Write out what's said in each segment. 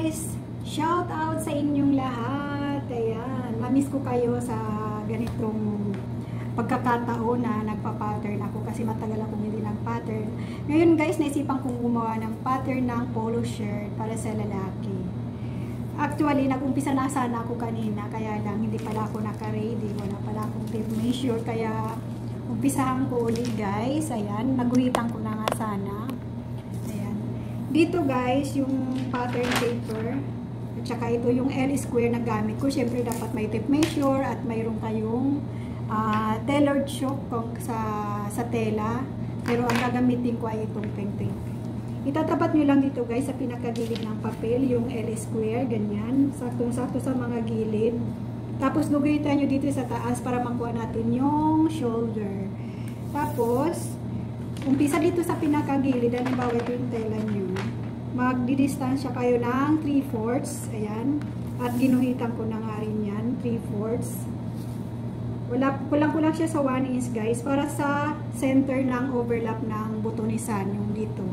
guys! Shout out sa inyong lahat. Ayan, mamiss ko kayo sa ganitong pagkakataon na nagpa-pattern ako kasi matagal akong hindi nag-pattern. Ngayon guys, naisipan kong gumawa ng pattern ng polo shirt para sa lalaki. Actually, nag-umpisa na sana ako kanina, kaya lang hindi pala ako naka-ready. Wala pala akong tape measure, kaya umpisahan ko ulit guys. Ayan, naguhitan ko na nga sana. Dito guys, yung pattern paper at saka ito yung L square na gamit ko. Siyempre dapat may tape measure at mayroon kayong tailored shock sa tela. Pero ang gagamitin ko ay itong pen tape. Itatapat nyo lang dito guys sa pinakagilid ng papel yung L square, ganyan. Saktong-sakto sa mga gilid. Tapos lugitan nyo dito sa taas para makuha natin yung shoulder. Tapos umpisa dito sa pinakagilid, halimbawa ito yung tela nyo. Magdidistansya kayo ng 3/4, ayan. At ginuhitan ko na nga rin yan, 3/4. Kulang-kulang siya sa 1 inch guys, para sa center ng overlap ng butonisan, yung dito.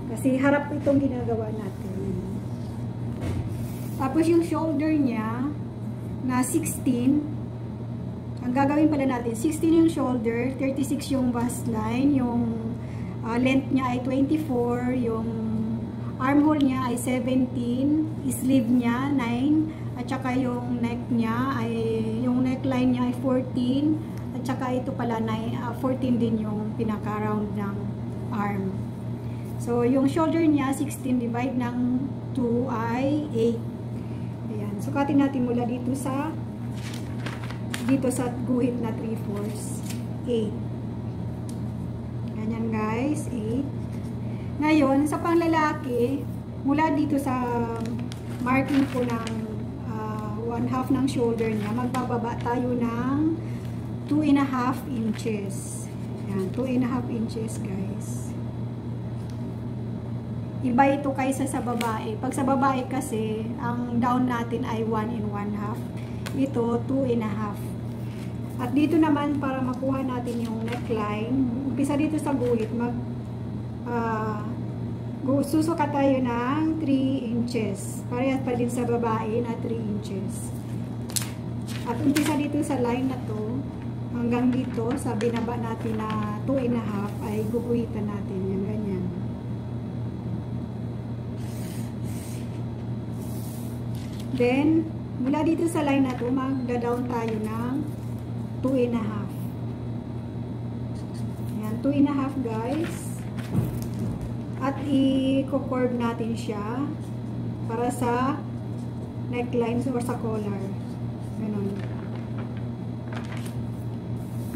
Kasi harap itong ginagawa natin. Tapos yung shoulder niya, na 16, ang gagawin pala natin, 16 yung shoulder, 36 yung waistline, yung length niya ay 24, yung armhole niya ay 17, sleeve niya 9, at saka yung neck niya ay, yung neckline niya ay 14, at saka ito pala 14 din yung pinaka-round ng arm. So yung shoulder niya 16 divide ng 2 ay 8. Ayan, sukatin natin mula dito sa guhit na 3/4, 8. Ganyan guys, 8. Ngayon, sa panglalaki, mula dito sa marking ko ng 1/2 ng shoulder niya, magbababa tayo ng 2.5 inches. Ayan, 2.5 inches guys. Iba ito kaysa sa babae. Pag sa babae kasi, ang down natin ay 1 1/2. Ito, 2.5. At dito naman, para makuha natin yung neckline, umpisa dito sa guhit, susukat tayo ng 3 inches. Parehas pa din sa babae na 3 inches. At umpisa dito sa line na to, hanggang dito, sa binaba natin na 2.5, ay guguhitan natin yan, ganyan. Then, mula dito sa line na to, magda-down tayo ng 2.5. Ayan, 2.5 guys. At i-curve natin siya para sa neckline or sa collar. Ganun.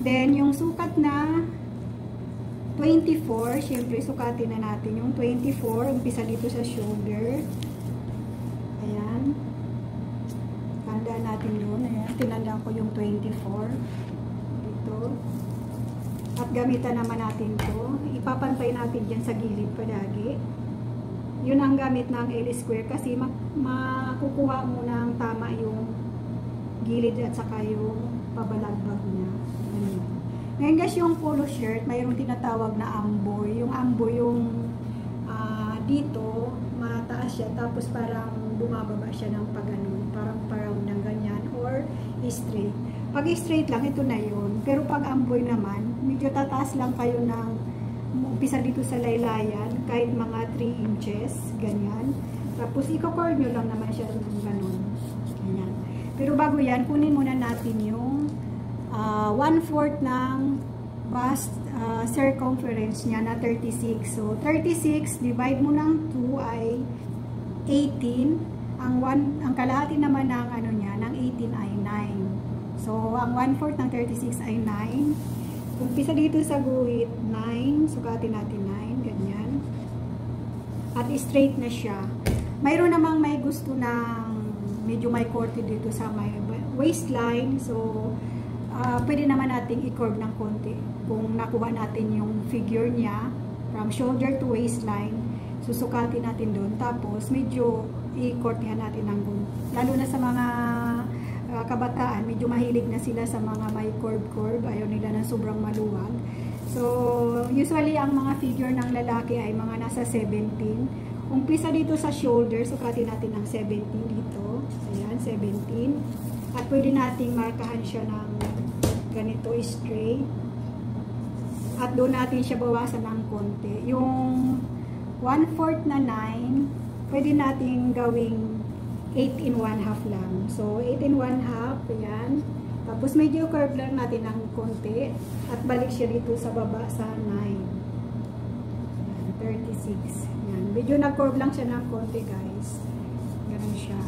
Then, yung sukat na 24, syempre sukatin na natin yung 24. Umpisa dito sa shoulder. Ayan. Tandaan natin yun. Ayan. Tinandaan ko yung 24. Dito. At gamitan naman natin to. Ipapantay natin dyan sa gilid palagi. Yun ang gamit ng L square kasi makukuha mo ng tama yung gilid at saka yung pabalagbag niya. Ngayon guys, yung polo shirt, mayroong tinatawag na amboy. Yung amboy yung dito, mataas siya. Tapos parang bumababa siya ng pag-ganun. Parang parang ng ganyan or straight. Pag straight lang, ito na yun. Pero pag amboy naman, medyo tataas lang kayo ng umpisa dito sa laylayan, kahit mga 3 inches, ganyan. Tapos i-curve nyo lang naman siya ng ganun. Ganyan. Pero bago yan, kunin muna natin yung 1/4 ng bust circumference niya na 36. So, 36 divide mo ng 2 ay 18. Ang kalahati naman ng ano niya, ng 18 ay 9. So, ang 1/4 ng 36 ay 9. Umpisa dito sa guhit, 9. Sukatin natin 9. Ganyan. At straight na siya. Mayroon namang may gusto ng medyo may korte dito sa may waistline. So, pwede naman nating i-curve ng konti. Kung nakuha natin yung figure niya, from shoulder to waistline, susukatin natin doon. Tapos, medyo i-kortehan natin ng gunting. Lalo na sa mga kabataan, medyo mahilig na sila sa mga may curve. Ayaw nila ng sobrang maluwag. So, usually ang mga figure ng lalaki ay mga nasa 17 Umpisa dito sa shoulder, sukatin natin ng 17 dito. Ayan, 17. At pwede nating markahan siya ng ganito straight. At doon natin siya bawasan ng konti. Yung 1/4 na 9, pwede nating gawing 8 in 1/2 lang. So, 8 in 1/2, ayan. Tapos medyo curve lang natin ng konti. At balik siya dito sa baba sa 9. Ayan, 36. Ayan. Medyo nag-curve lang siya ng konti, guys. Ganun siya.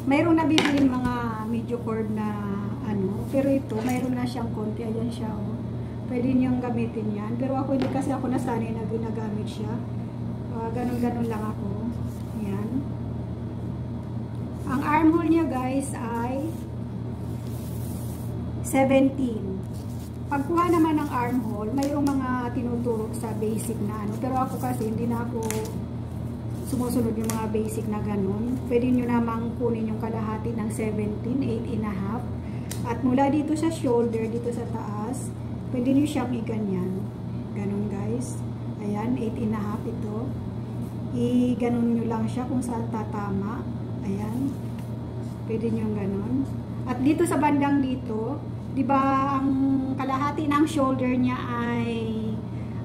Mayroong nabibili mga medyo curve na ano. Pero ito, mayroon na siyang konti. Ayan siya, oh. Pwede niyong gamitin yan. Pero ako hindi kasi ako nasanay na ginagamit siya. Ganun-ganun lang ako. Ayan. Ang armhole niya, guys, ay 17. Pagkuha naman ng armhole, mayroong mga tinuturo sa basic na ano. Pero ako kasi hindi na ako sumusunod yung mga basic na ganun. Pwede nyo namang kunin yung kalahati ng 17, 8.5. At mula dito sa shoulder, dito sa taas, pwede nyo siyang i-ganyan. Ganun, guys. Ayan, 8.5 ito. I-ganun nyo lang siya kung saan tatama. Ayan. Pwede nyo ganun. At dito sa bandang dito, di ba ang kalahati ng shoulder niya ay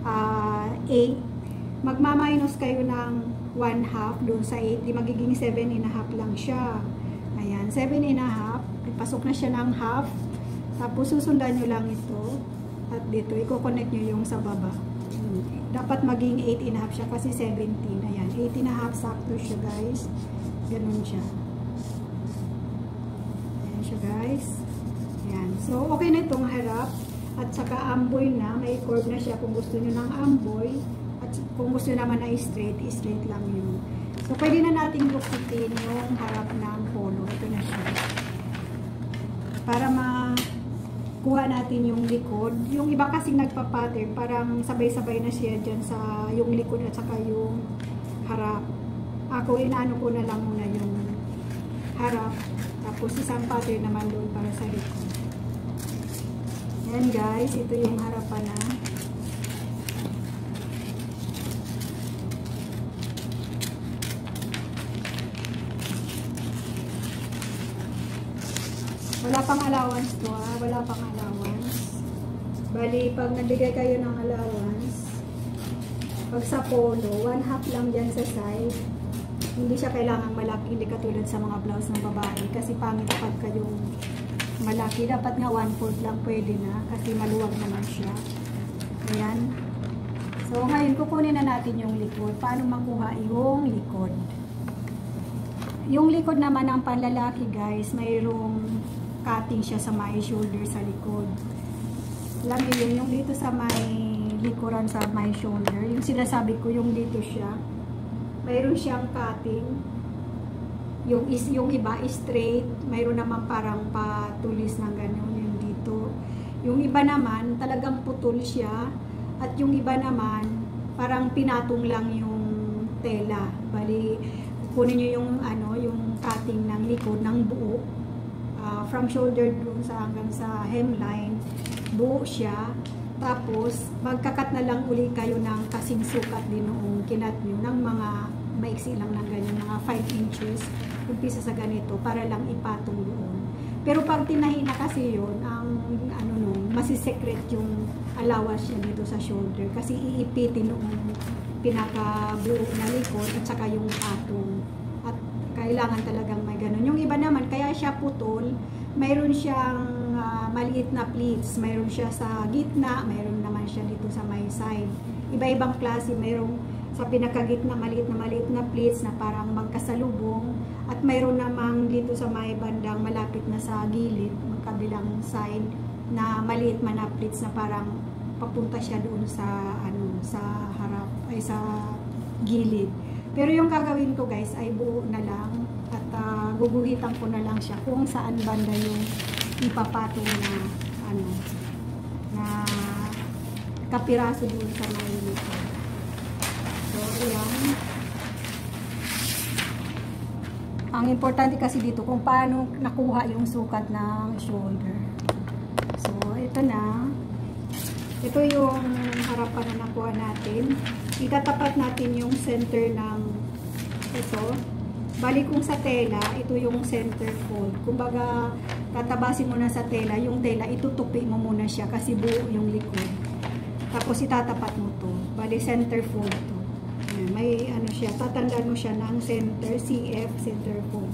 8. Magma-minus kayo ng 1/2 doon sa 8. Di magiging 7.5 lang siya. Ayan, 7.5. Ipasok na siya ng half. Tapos susundan nyo lang ito. At dito, i-connect nyo yung sa baba. Dapat maging 8.5 siya kasi 17. Ayan, 8.5 sakto siya, guys. Ganun siya. Ayan siya, guys. Ayan. So, okay na itong harap. At saka amboy na. May curve na siya kung gusto nyo ng amboy. At kung gusto naman na straight, straight lang yun. So, pwede na natin gupitin yung harap ng polo. Ito na siya. Para makuha natin yung likod. Yung iba kasing nagpa-pattern, parang sabay-sabay na siya dyan sa yung likod at saka yung harap. Ako, inaano ko na lang muna yung harap. Tapos isang pattern naman doon para sa likod. Ayan, guys, ito yung harapan na. Wala pang allowance to, ha? Wala pang allowance. Bali, pag nagbigay kayo ng allowance, pag sa polo, 1/2 lang dyan sa side. Hindi siya kailangang malaki, hindi katulad sa mga blouse ng babae. Kasi pangit kapag kayong malaki. Dapat nga 1/4 lang pwede na. Kasi maluwag naman siya. Ayan. So, ngayon, kukunin na natin yung likod. Paano makuha yung likod? Yung likod naman ng panlalaki, guys, mayroong cutting siya sa may shoulder sa likod. Alam niyo yun, yung dito sa may likuran sa my shoulder, yung sinasabi ko, yung dito siya, mayroon siyang cutting. Yung iba straight, mayroon naman parang patulis ng ganun yung dito. Yung iba naman, talagang putol siya. At yung iba naman, parang pinatong lang yung tela. Bali, kunin nyo yung, yung cutting ng likod ng buo. From shoulder dun sa hanggang sa hemline, buo siya. Tapos, magkakat na lang uli kayo ng kasing sukat din noong kinat nyo ng mga maiksi lang ng ganyan, mga 5 inches. Umpisa sa ganito para lang ipatong doon. Pero pag tinahin na kasi yun, ang masisekret yung allowance niya dito sa shoulder. Kasi iipitin noong pinakabuo na likod at saka yung patong. At kailangan talagang may ganun. Yung iba naman, kaya siya putol, mayroon siyang maliit na pleats. Mayroon siya sa gitna, mayroon naman siya dito sa may side. Iba-ibang klase, mayroon sa pinakagitna maliit na pleats na parang magkasalubong. At mayroon namang dito sa may bandang malapit na sa gilid, magkabilang side, na maliit man na pleats na parang papunta siya doon sa sa harap ay sa gilid. Pero yung gagawin ko, guys, ay buo na lang at guguhitan ko na lang siya kung saan banda yung ipapatong na na kapiraso doon sa may likod. So ayan. Ang importante kasi dito kung paano nakuha yung sukat ng shoulder. So ito na. Ito yung harapan na nakuha natin. Itatapat natin yung center ng ito. Bali kung sa tela, ito yung center fold. Kumbaga, tatabasin mo na sa tela, yung tela, itutupi mo muna siya kasi buo yung likod. Tapos itatapat mo to. Bali center fold to. Ayan, may ano siya, tatandaan mo siya ng center, CF, center fold.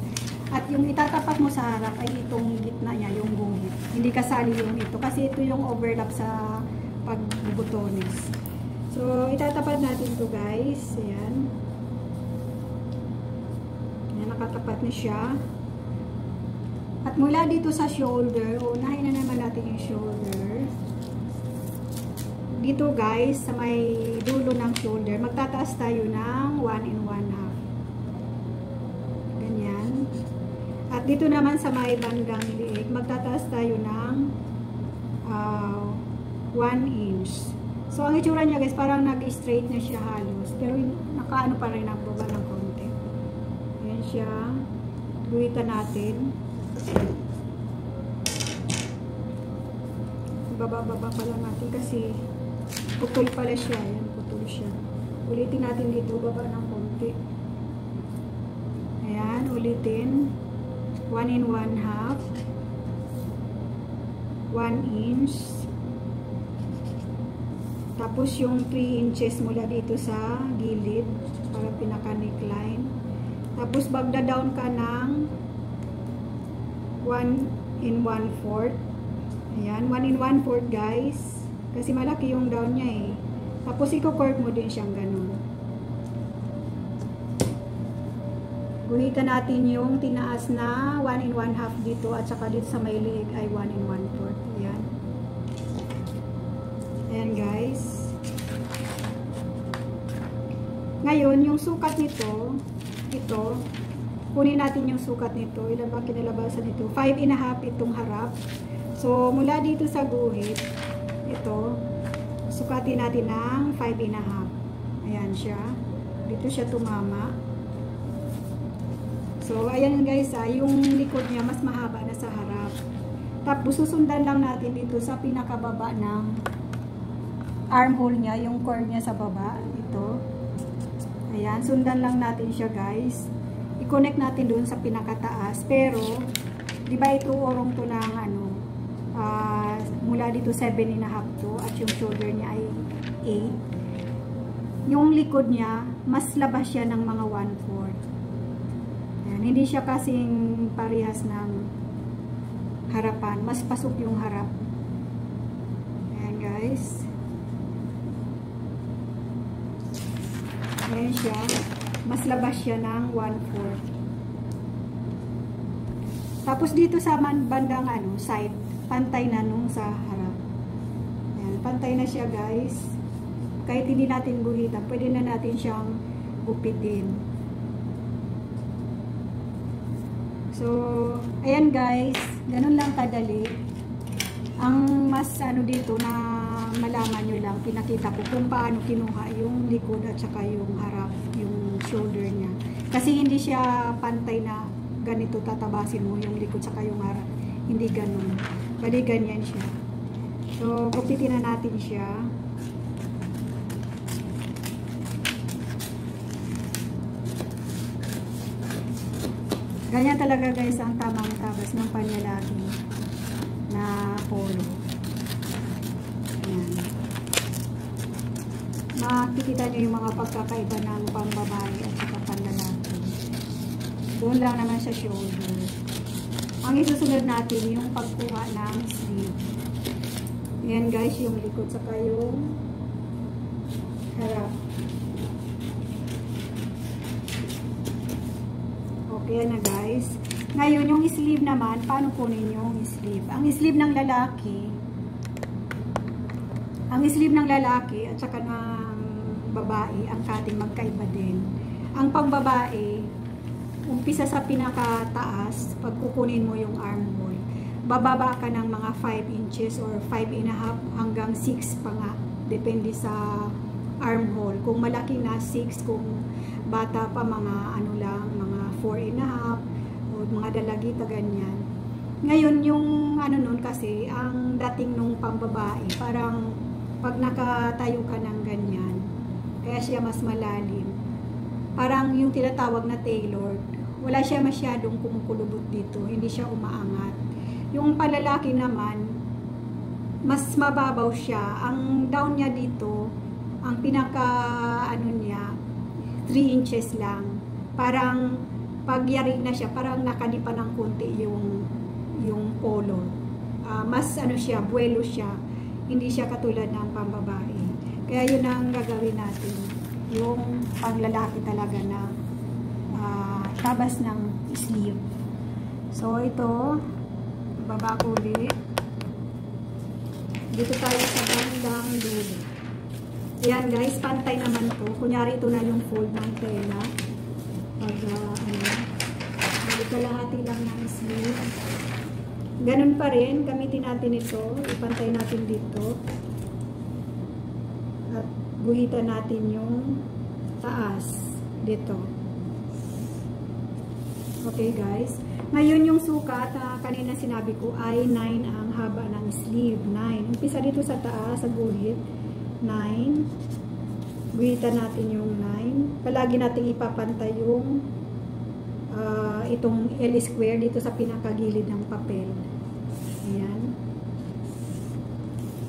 At yung itatapat mo sa harap ay itong gitna niya, yung guhit. Hindi kasali yung ito kasi ito yung overlap sa pagbubutones. So, itatapat natin to guys. Ayan. Ayan, nakatapat na siya. At mula dito sa shoulder, unahin na naman natin yung shoulder. Dito guys, sa may dulo ng shoulder, magtataas tayo ng 1 1/2. Ganyan. At dito naman sa may bandang liig, magtataas tayo ng 1 inch. So, ang itsura niya guys, parang nag-straight na siya halos. Pero nakaano pa rin ang baba ng konti. Ayan siya. Guhitan natin. Baba-baba pala natin kasi putol pala siya. Ayan, putol siya. Ulitin natin dito, baba ng konti. Ayan, ulitin. 1 1/2, 1 inch, tapos yung 3 inches mula dito sa gilid para pinaka neckline, tapos bagda down ka ng 1 1/4. Ayan, 1 1/4 guys, kasi malaki yung down niya eh. Tapos i-curve mo din siyang ganun. Guhitan natin yung tinaas na 1 1/2 dito at saka dito sa may liig ay 1 1/4. Ayan. Ayan guys. Ngayon, yung sukat nito, ito, kunin natin yung sukat nito. Ilan ba kinalabasan nito? 5 1/2 itong harap. So, mula dito sa guhit, ito, sukatin natin ng 5 1/2. Ayan siya. Dito siya tumama. So, ayan guys, yung likod niya mas mahaba na sa harap. Tapos, susundan lang natin dito sa pinakababa ng armhole niya, yung core niya sa baba. Ito. Ayan, sundan lang natin siya guys. I-connect natin doon sa pinakataas. Pero, di ba ito urong to ng ano, mula dito 7 1/2 to at yung shoulder niya ay 8. Yung likod niya, mas labas siya ng mga 1/4. Hindi siya kasing parehas ng harapan. Mas pasok yung harap. Ayan guys. Ayan siya. Mas labas siya ng 1/4. Tapos dito sa bandang ano, side, pantay na nung sa harap. Ayan, pantay na siya guys. Kahit hindi natin guhitan, pwede na natin siyang gupitin. So, ayan guys, ganun lang kadali. Ang mas ano dito na malaman nyo lang, pinakita ko kung paano kinuha yung likod at saka yung harap, yung shoulder niya. Kasi hindi siya pantay na ganito tatabasin mo yung likod saka yung harap. Hindi ganun. Bali ganyan siya. So, gupitin na natin siya. Ganyan talaga guys ang tamang tabas ng panlalaki na polo. Ayan. Makikita nyo yung mga pagkakaiba ng pambabae at saka panlalaki. Doon lang naman sa shoulder. Ang isusunod natin yung pagkuha ng sleeve. Ayan guys, yung likod saka yung harap. Okay na guys. Ngayon, yung sleeve naman, paano kunin yung sleeve? Ang sleeve ng lalaki at saka ng babae, ang cutting magkaiba din. Ang pangbabae, umpisa sa pinakataas, pag kukunin mo yung armhole, bababa ka ng mga 5 inches or 5 1/2 hanggang 6 pa nga. Depende sa armhole. Kung malaki na, 6. Kung bata pa, mga ano lang, mga 4 1/2 o mga dalagita ganyan. Ngayon yung ano nun kasi ang dating nung pambabae parang pag nakatayo ka ng ganyan. Kaya siya mas malalim. Parang yung tinatawag na tailored. Wala siya masyadong kumukulubot dito. Hindi siya umaangat. Yung palalaki naman, mas mababaw siya. Ang down niya dito, ang pinaka ano niya, 3 inches lang. Parang pagyari na siya, parang nakadipa ng konti yung color. Mas ano siya, buwelo siya. Hindi siya katulad ng pambabae. Kaya yun ang gagawin natin. Yung panglalaki talaga na tabas ng sleeve. So ito, baba ko ulit. Dito tayo sa bandang dulo. Ayan guys, pantay naman to. Kunyari ito na yung fold ng tela. Pag kalahati lang ng sleeve. Ganun pa rin, gamitin natin ito. Ipantay natin dito. At guhitan natin yung taas dito. Okay guys. Ngayon yung sukat na kanina sinabi ko ay 9 ang haba ng sleeve. 9. Umpisa dito sa taas, sa guhit. 9. Guhitan natin yung 9. Palagi natin ipapantay yung itong L square dito sa pinakagilid ng papel. Ayan.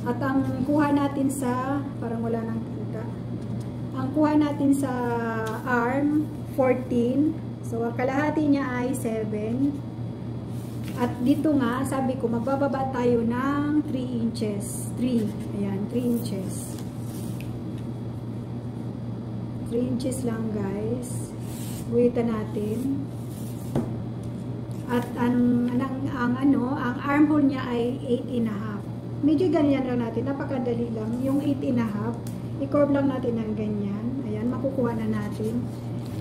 At ang kuha natin sa, parang wala nang kita. Ang kuha natin sa arm, 14. So, ang kalahati niya ay 7. At dito nga, sabi ko, magbababa tayo ng 3 inches. 3. Ayan, 3 inches. 3 inches lang, guys. Guhitan natin. At ang armhole niya ay 8.5. Medyo ganyan lang natin. Napakadali lang. Yung 8.5, i-curve lang natin ng ganyan. Ayan, makukuha na natin.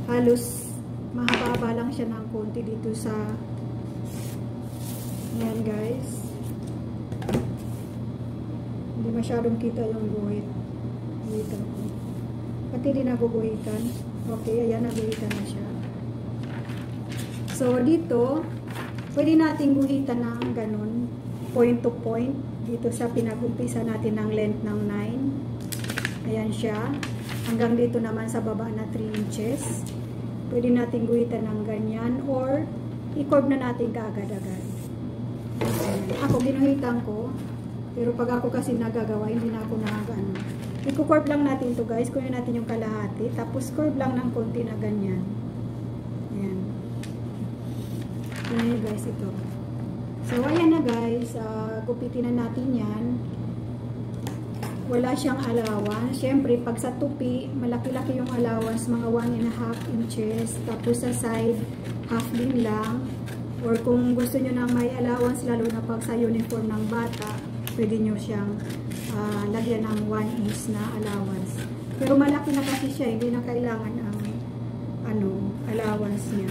Halos mahaba lang siya ng konti dito sa ayan guys. Hindi masyadong kita yung guhit dito. Pati din naguguhitan. Okay, ayan, naguhitan na siya. So dito pwede natin guhitan ng ganun, point to point dito sa pinag-umpisa natin ng length ng 9. Ayan siya, hanggang dito naman sa baba na 3 inches. Pwede natin guhitan ng ganyan or i-curve na natin kaagad-agad. Ako, ginuhitan ko. Pero pag ako kasi nagagawa, hindi na ako nakagano. I-curve lang natin to guys. Kunin natin yung kalahati. Tapos curve lang ng konti na ganyan. Ayan. Ayan guys, ito. So, ayan na guys. Gupitin na natin yan. Wala siyang allowance. Siyempre, pag sa tupi, malaki-laki yung allowance, mga 1.5 inches. Tapos sa side, half din lang. Or kung gusto nyo na may allowance, lalo na pag sa uniform ng bata, pwede nyo siyang lagyan ng 1 inch na allowance. Pero malaki na kasi siya, hindi na kailangan ang allowance niya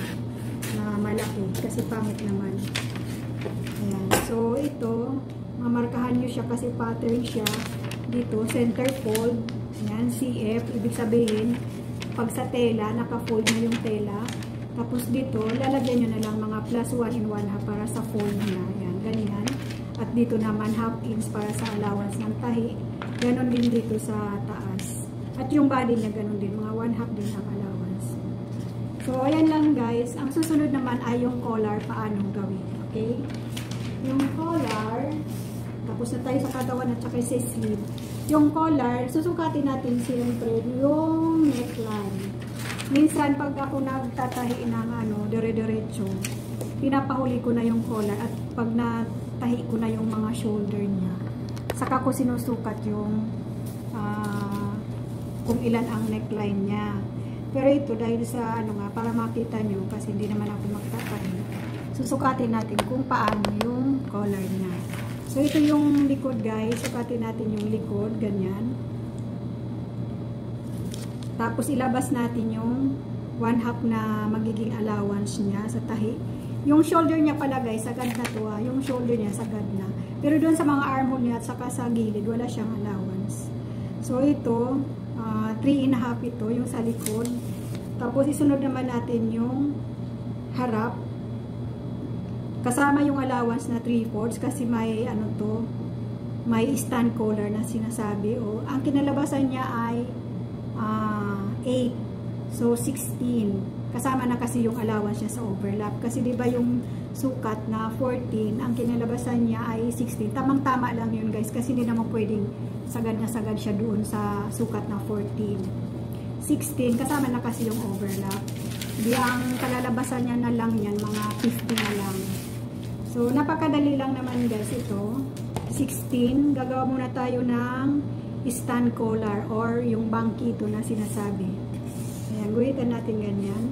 na malaki. Kasi pangit naman. Ayan. So, ito, mamarkahan nyo siya kasi pattern siya. Dito, center fold. Ayan, CF. Ibig sabihin, pag sa tela, naka-fold na yung tela. Tapos dito, lalagyan nyo na lang mga plus 1 in 1/2 para sa fold niya. Ayan, ganyan. At dito naman, half inch para sa allowance ng tahi. Ganon din dito sa taas. At yung body niya, ganon din. Mga 1/2 din ang allowance. So, ayan lang guys. Ang susunod naman ay yung collar. Paano gawin? Okay? Yung collar, tapos na tayo sa katawan at saka sa sleeve. Yung collar, susukatin natin siyempre yung neckline. Minsan, pag ako nagtatahi ng dire-diretso, pinapahuli ko na yung collar at pag natahi ko na yung mga shoulder niya, saka ko sinusukat yung kung ilan ang neckline niya. Pero ito, dahil sa para makita nyo, kasi hindi naman ako magtatahi, susukatin natin kung paano yung collar niya. So, ito yung likod guys. Sukatin natin yung likod. Ganyan. Tapos, ilabas natin yung 1/2 na magiging allowance niya sa tahi. Yung shoulder niya pala guys, sagad na to ha. Yung shoulder niya, sagad na. Pero doon sa mga armhole niya at saka sa gilid, wala siyang allowance. So, ito, 3.5 ito, yung sa likod. Tapos, isunod naman natin yung harap. Kasama yung allowance na 3/4 kasi may may stand collar na sinasabi. O, ang kinalabasan niya ay 8. So, 16. Kasama na kasi yung allowance niya sa overlap. Kasi di ba yung sukat na 14, ang kinalabasan niya ay 16. Tamang-tama lang yun guys. Kasi hindi naman pwedeng sagad na sagad siya doon sa sukat na 14. 16, kasama na kasi yung overlap. Di ang kalalabasan niya na lang yan, mga 50 na lang. So, napakadali lang naman guys ito. 16, gagawa muna tayo ng stand collar or yung bangkito na sinasabi. Ayan, guhitan natin ganyan.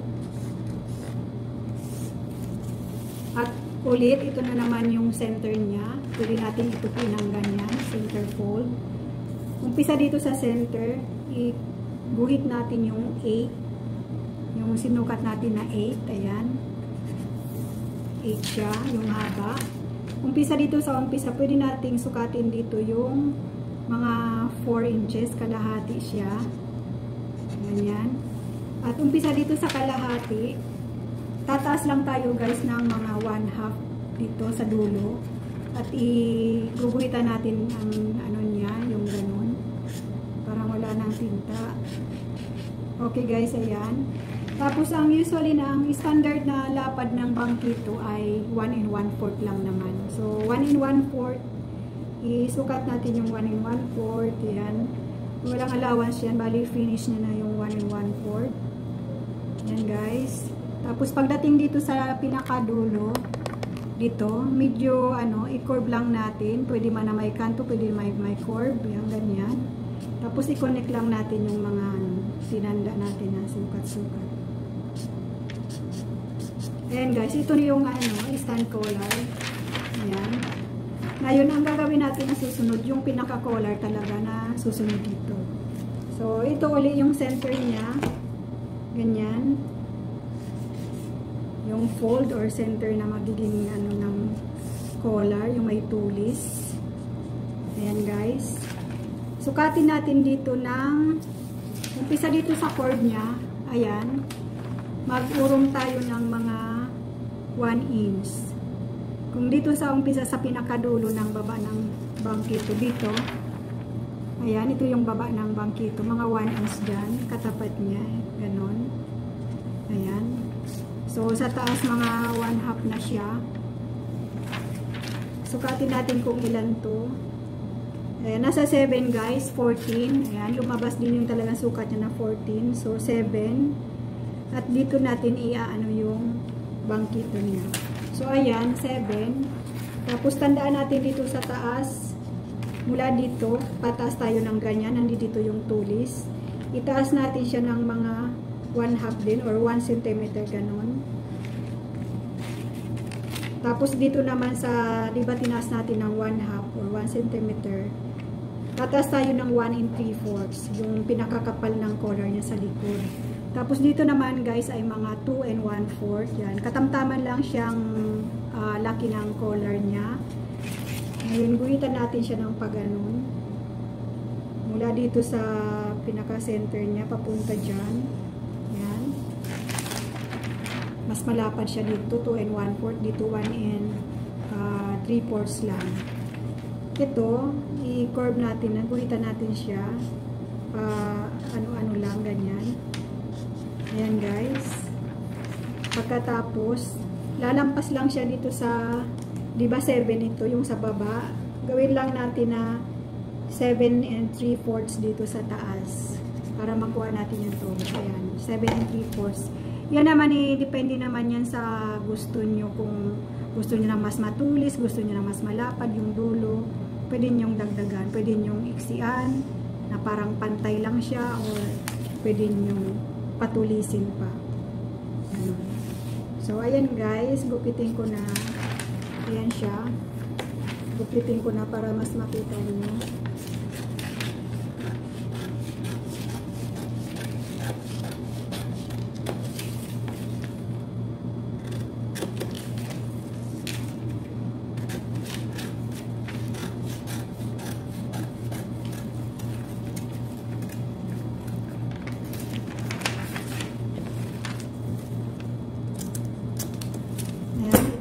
At ulit, ito na naman yung center niya. Pwede natin itupin ng ganyan, center fold. Umpisa dito sa center, guhit natin yung 8. Yung sinukat natin na 8, ayan. 8 siya, yung haba. Umpisa dito sa umpisa, pwede nating sukatin dito yung mga 4 inches, kalahati siya. Ganyan. At umpisa dito sa kalahati, tataas lang tayo guys ng mga 1/2 dito sa dulo. At iguguhitan natin ang ano niya, yung ganun. Parang wala nang tinta. Okay guys, ayan. Tapos ang usually na, ang standard na lapad ng bangkito ay 1 1/4 lang naman. So 1 1/4, isukat natin yung 1 1/4, yan. Walang allowance yan, bali finish na yung 1 1/4. Yan guys. Tapos pagdating dito sa pinakadulo, dito, medyo i-curve lang natin. Pwede man na may kanto, pwede may curve, yan ganyan. Tapos i-connect lang natin yung mga sinanda natin na sukat-sukat. Ayan guys, ito yung stand collar. Ayan. Ngayon, ang gagawin natin na susunod, yung pinaka-collar talaga na susunod dito. So, ito uli yung center niya. Ganyan. Yung fold or center na magiging ng collar, yung may tulis. Ayan guys. Sukatin natin dito ng umpisa dito sa cord niya. Ayan. Mag-urong tayo ng mga 1 inch. Kung dito sa umpisa sa pinakadulo ng baba ng bangkito dito, ayan, ito yung baba ng bangkito, mga 1 inch dyan, katapat niya, ganon. Ayan. So, sa taas mga 1/2 na siya. Sukatin natin kung ilan to. Ayan, nasa 7 guys, 14. Ayan, lumabas din yung talagang sukat niya na 14. So, 7. At dito natin iaano yung bangkito niya. So, ayan, 7. Tapos, tandaan natin dito sa taas. Mula dito, pataas tayo ng ganyan. Nandito yung tulis. Itaas natin siya ng mga 1/2 din or 1 cm ganon. Tapos, dito naman sa, di ba tinaas natin ng 1/2 or 1 cm. Tataas tayo ng 1 3/4. Yung pinakakapal ng collar niya sa likod. Tapos dito naman guys ay mga 2 1/4. Yan. Katamtaman lang siyang laki ng collar niya. Ngayon guhitan natin siya ng paganon. Mula dito sa pinaka-center niya papunta dyan. Yan. Mas malapad siya dito. 2 1/4. Dito 1 3/4 lang. Ito, i-curve natin. Guhitan natin siya. Ano-ano lang ganyan. Ayan guys. Pagkatapos, lalampas lang siya dito sa, di ba 7 ito, yung sa baba. Gawin lang natin na 7 3/4 dito sa taas. Para makuha natin yung tubo. Ayan, 7 3/4. Yan naman depende naman yan sa gusto nyo. Kung gusto nyo na mas matulis, gusto nyo na mas malapad yung dulo, pwede nyong dagdagan. Pwede nyong iksian na parang pantay lang siya or pwede nyong patulisin pa. Ayan. So, ayan guys, gupitin ko na. Ayan siya. Gupitin ko na para mas makita niyo.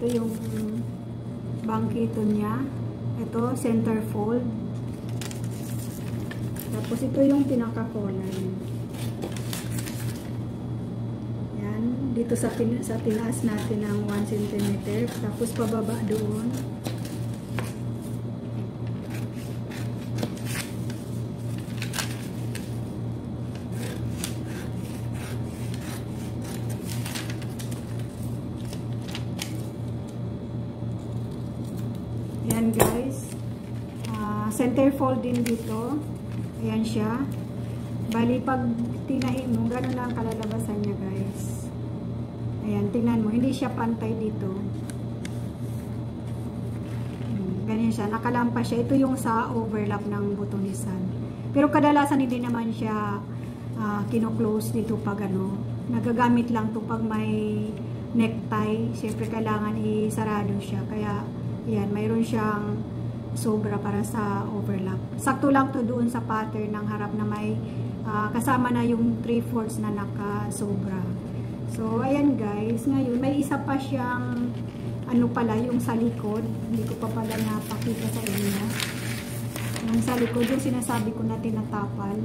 Ito yung bangkito niya. Ito dito, center fold. Tapos ito yung pinaka-collar. Yan, dito sa tinaas natin ng 1 cm. Tapos pababa doon. Ayan guys, center fold din dito. Ayan siya. Bali pag tinahi mo, gano'n lang kalalabasan niya guys. Ayan, tingnan mo, hindi siya pantay dito. Ganyan siya, nakalampas siya. Ito yung sa overlap ng butonisan. Pero kadalasan hindi naman siya kino-close dito pag ano. Nagagamit lang to pag may necktie. Siyempre kailangan isarado siya. Kaya yan, mayroon siyang sobra para sa overlap. Sakto lang to doon sa pattern ng harap na may kasama na yung 3/4 na naka-sobra. So, ayan guys. Ngayon, may isa pa siyang ano pala, yung sa likod. Hindi ko pa pala napakita sa inyo. Yung sa likod, yung sinasabi ko na tinatapal.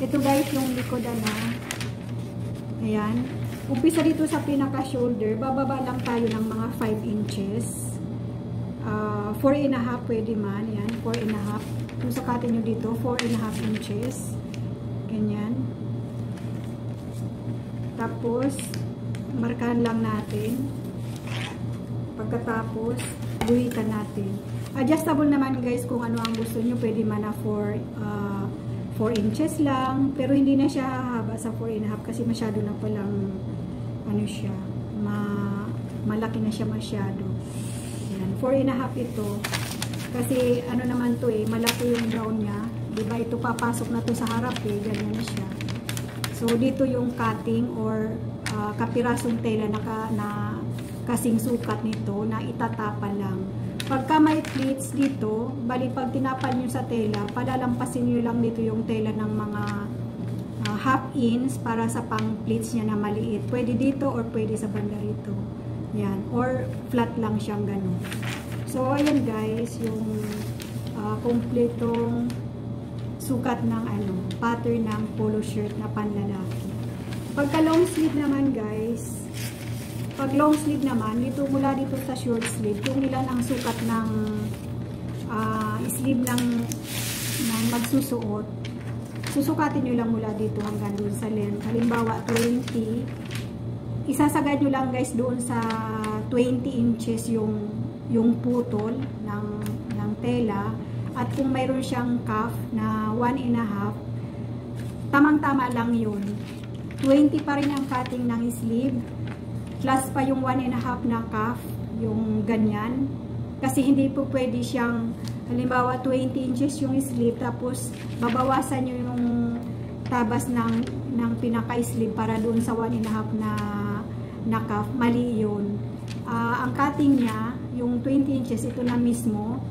Ito guys, yung likod ano. Ayan. Umpisa dito sa pinaka-shoulder, bababa lang tayo ng mga 5 inches. 4.5 pwede man. Yan, 4.5. Kung sakatin nyo dito, 4.5 inches. Ganyan. Tapos, markahan lang natin. Pagkatapos, guhitan natin. Adjustable naman guys kung ano ang gusto nyo. Pwede man na 4 inches lang. Pero hindi na siya hahaba sa 4.5 kasi masyado na palang ano siya, malaki na siya masyado. Yan, 4.5 ito. Kasi ano naman to malaki yung brown niya. Diba ito papasok na to sa harap ganyan na siya. So dito yung cutting or kapirasong tela na kasing sukat nito na itatapal lang. Pagka may pleats dito, bali pag tinapal nyo sa tela, palalampasin nyo lang dito yung tela ng mga half inch para sa pang pleats niya na maliit. Pwede dito or pwede sa banda rito. Yan. Or flat lang siyang ganun. So, ayan guys, yung kumpletong sukat ng pattern ng polo shirt na panlalaki. Pagka long sleeve naman guys, pag long sleeve naman, dito mula dito sa short sleeve, kung ilan ang sukat ng sleeve ng magsusuot, susukatin nyo lang mula dito hanggang doon sa length. Halimbawa, 20. Isasagad nyo lang guys doon sa 20 inches yung putol ng tela. At kung mayroon siyang cuff na 1.5, tamang-tama lang yun. 20 pa rin ang cutting ng sleeve. Plus pa yung 1.5 na cuff, yung ganyan. Kasi hindi po pwede siyang, halimbawa 20 inches yung sleeve, tapos babawasan nyo yung tabas ng pinaka-sleeve para doon sa 1.5 na cuff. Mali yun. Ang cutting niya, yung 20 inches, ito na mismo,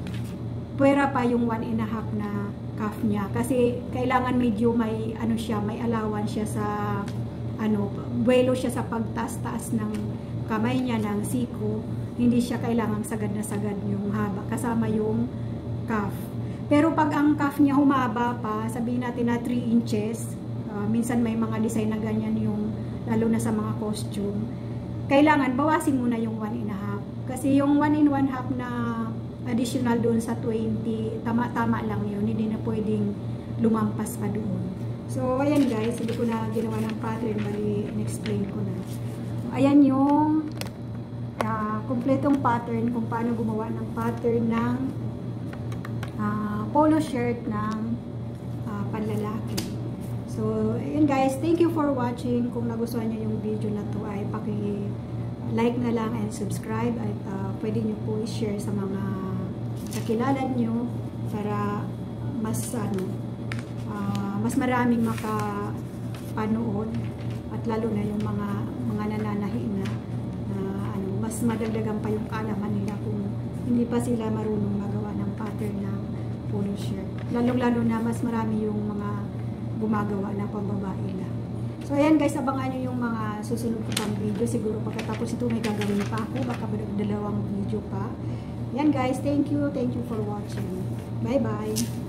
pwera pa yung 1.5 na cuff niya. Kasi kailangan medyo may, may allowance siya sa, buwelo siya sa pagtaas-taas ng kamay niya, ng siko. Hindi siya kailangang sagad na sagad yung haba, kasama yung cuff. Pero pag ang cuff niya humaba pa, sabihin natin na 3 inches, minsan may mga design na ganyan yung, lalo na sa mga costume, kailangan bawasin muna yung 1.5. Kasi yung 1.5 na additional doon sa 20, tama-tama lang yun, hindi na pwedeng lumampas pa doon. So, ayan guys, hindi ko na ginawa ng pattern, bali, in-explain ko na. Ayan yung kumpletong pattern kung paano gumawa ng pattern ng polo shirt ng panlalaki. So, ayan guys, thank you for watching. Kung nagustuhan nyo yung video na to ay paki-like na lang and subscribe at pwede nyo po i-share sa mga kakilala nyo para mas maraming makapanood at lalo na yung mga nananahi na mas madagdagan pa yung kaalaman nila kung hindi pa sila marunong magawa ng pattern ng polo shirt. Lalong-lalo na mas marami yung mga gumagawa na pambabae lang. So ayan guys, abangan nyo yung mga susunod ko pang video. Siguro pagkatapos ito may gagawin pa ako, baka dalawang video pa. Yan guys, thank you for watching. Bye-bye.